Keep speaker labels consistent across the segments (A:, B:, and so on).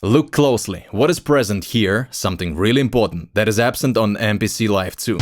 A: Look closely. What is present here? Something really important that is absent on MPC Live 2.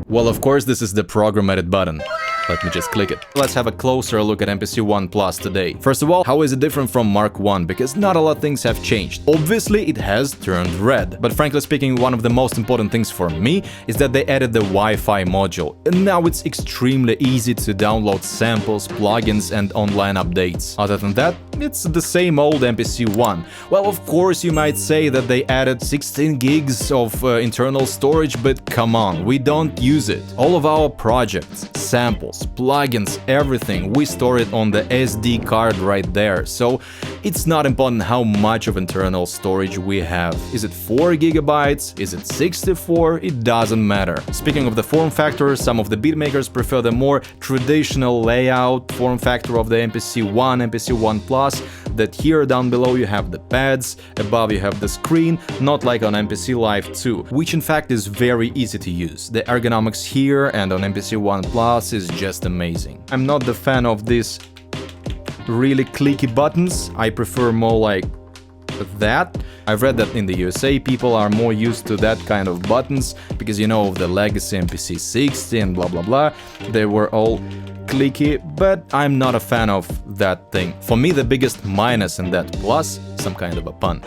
A: Well, of course, this is the program edit button. Let me just click it. Let's have a closer look at MPC One Plus today. First of all, how is it different from Mark 1? Because not a lot of things have changed. Obviously, it has turned red. But frankly speaking, one of the most important things for me is that they added the Wi-Fi module. And now it's extremely easy to download samples, plugins, and online updates. Other than that, it's the same old MPC One. Well, of course, you might say that they added 16 gigs of internal storage, but come on, we don't use it. All of our projects, samples, plugins, everything, we store it on the SD card right there. So it's not important how much of internal storage we have. Is it 4 gigabytes? Is it 64? It doesn't matter. Speaking of the form factor, some of the beatmakers prefer the more traditional layout form factor of the MPC One, MPC One Plus, that here down below you have the pads, above you have the screen, not like on MPC Live 2, which in fact is very easy to use. The ergonomics here and on MPC One Plus is just amazing. I'm not the fan of these really clicky buttons. I prefer more like that. I've read that in the USA people are more used to that kind of buttons because, you know, of the legacy MPC 60 and blah blah blah. They were all clicky, but I'm not a fan of that thing. For me, the biggest minus in that plus, some kind of a pun.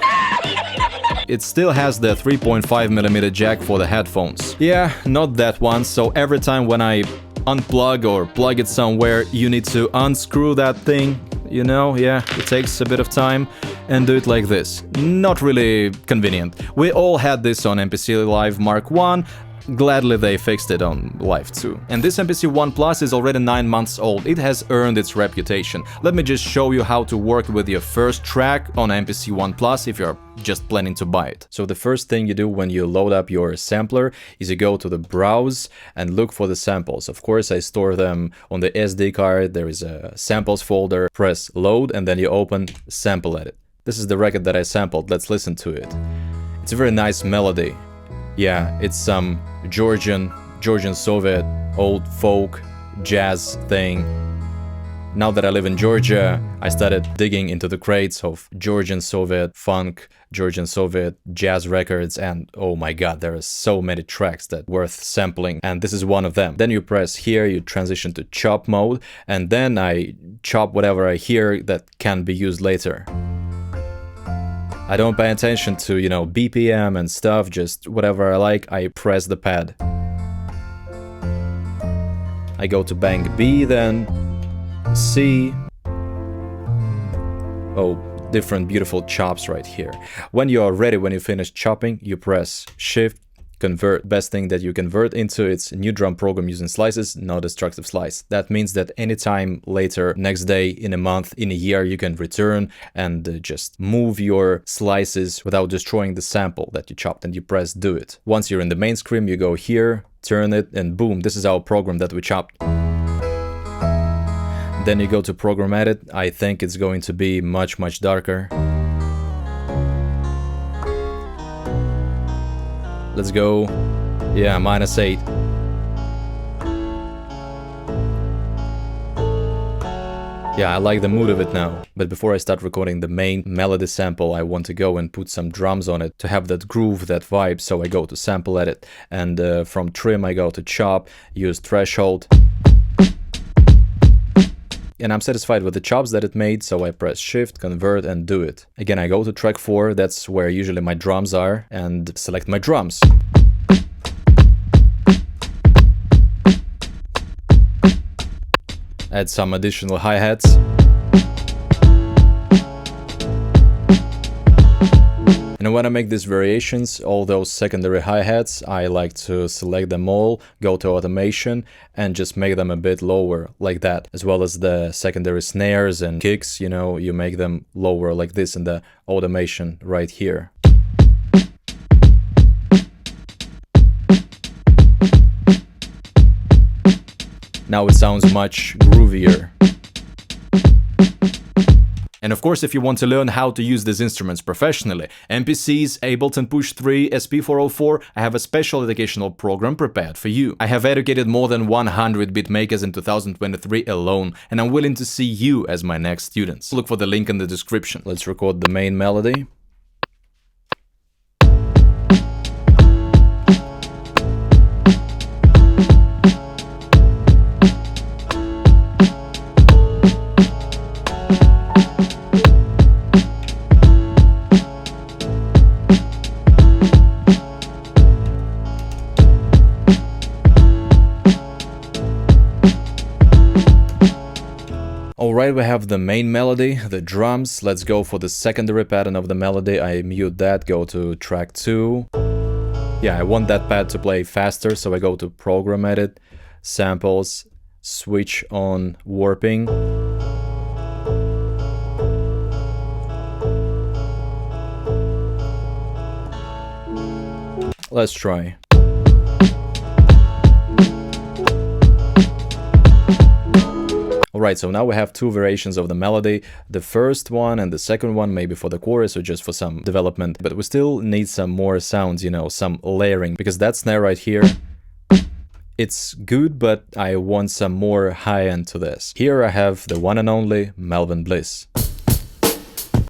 A: It still has the 3.5mm jack for the headphones. Yeah, not that one, so every time when I unplug or plug it somewhere, you need to unscrew that thing, you know, yeah, it takes a bit of time, and do it like this. Not really convenient. We all had this on MPC Live Mark 1. Gladly they fixed it on Live 2. And this MPC One Plus is already 9 months old. It has earned its reputation. Let me just show you how to work with your first track on MPC One Plus if you're just planning to buy it. So the first thing you do when you load up your sampler is you go to the browse and look for the samples. Of course, I store them on the SD card. There is a samples folder. Press load and then you open sample edit. This is the record that I sampled. Let's listen to it. It's a very nice melody. Yeah, it's some Georgian Soviet, old folk, jazz thing. Now that I live in Georgia, I started digging into the crates of Georgian Soviet funk, Georgian Soviet jazz records, and oh my god, there are so many tracks that worth sampling, and this is one of them. Then you press here, you transition to chop mode, and then I chop whatever I hear that can be used later. I don't pay attention to, you know, BPM and stuff, just whatever I like, I press the pad. I go to bank B, then C. Oh, different beautiful chops right here. When you are ready, when you finish chopping, you press Shift, convert. Best thing that you convert into its new drum program using slices, no destructive slice. That means that anytime later, next day, in a month, in a year, you can return and just move your slices without destroying the sample that you chopped, and you press do it. Once you're in the main screen, you go here, turn it, and boom, this is our program that we chopped. Then you go to program edit. I think it's going to be much darker. Let's go. Yeah, -8. Yeah, I like the mood of it now. But before I start recording the main melody sample, I want to go and put some drums on it to have that groove, that vibe. So I go to sample edit, and from trim I go to chop, use threshold. And I'm satisfied with the chops that it made, so I press Shift, convert, and do it. Again, I go to track 4, that's where usually my drums are, and select my drums. Add some additional hi-hats. And when I make these variations, all those secondary hi-hats, I like to select them all, go to automation, and just make them a bit lower, like that. As well as the secondary snares and kicks, you know, you make them lower like this in the automation right here. Now it sounds much groovier. And of course, if you want to learn how to use these instruments professionally, MPC's Ableton Push 3 SP404, I have a special educational program prepared for you. I have educated more than 100 beatmakers in 2023 alone, and I'm willing to see you as my next students. Look for the link in the description. Let's record the main melody. Alright, we have the main melody, the drums. Let's go for the secondary pattern of the melody. I mute that, go to track 2. Yeah, I want that pad to play faster, so I go to Program Edit, Samples, switch on warping. Let's try. Alright, so now we have two variations of the melody, the first one and the second one, maybe for the chorus or just for some development, but we still need some more sounds, you know, some layering, because that snare right here, it's good, but I want some more high end to this. Here I have the one and only Melvin Bliss.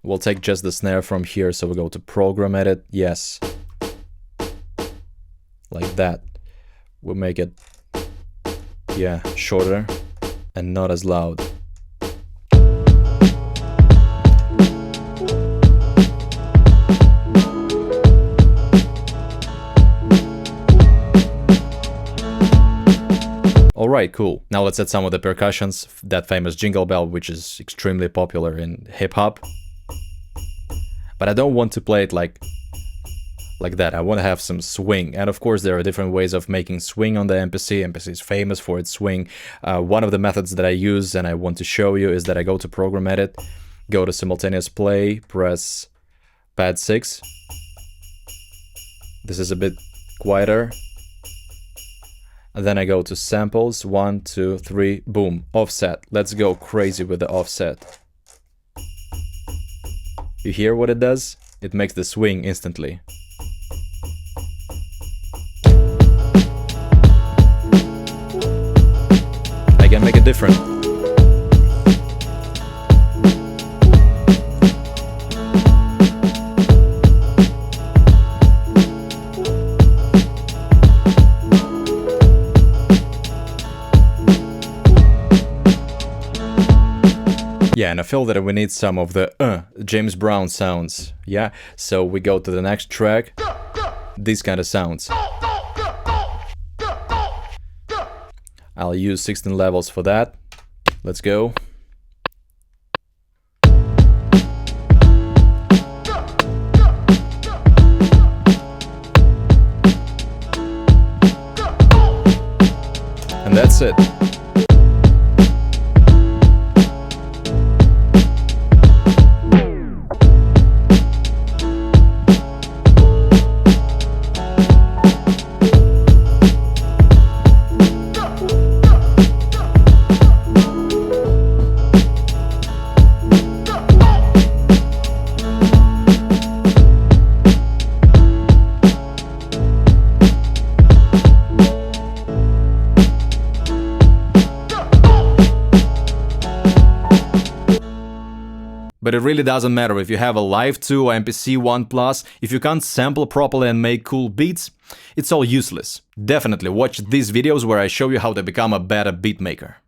A: We'll take just the snare from here, so we go to Program Edit, yes, like that. We'll make it, yeah, shorter and not as loud. Alright, cool. Now let's add some of the percussions, that famous jingle bell, which is extremely popular in hip-hop. But I don't want to play it like that. I want to have some swing, and of course there are different ways of making swing on the MPC. MPC is famous for its swing. One of the methods that I use and I want to show you is that I go to Program Edit, go to Simultaneous Play, press Pad 6. This is a bit quieter. And then I go to Samples, 1, 2, 3, boom, Offset. Let's go crazy with the offset. You hear what it does? It makes the swing instantly. I can make it different. Yeah, and I feel that we need some of the James Brown sounds. Yeah, so we go to the next track. These kind of sounds. I'll use 16 levels for that. Let's go. And that's it. But it really doesn't matter if you have a Live 2 or MPC One Plus, if you can't sample properly and make cool beats, it's all useless. Definitely watch these videos where I show you how to become a better beatmaker.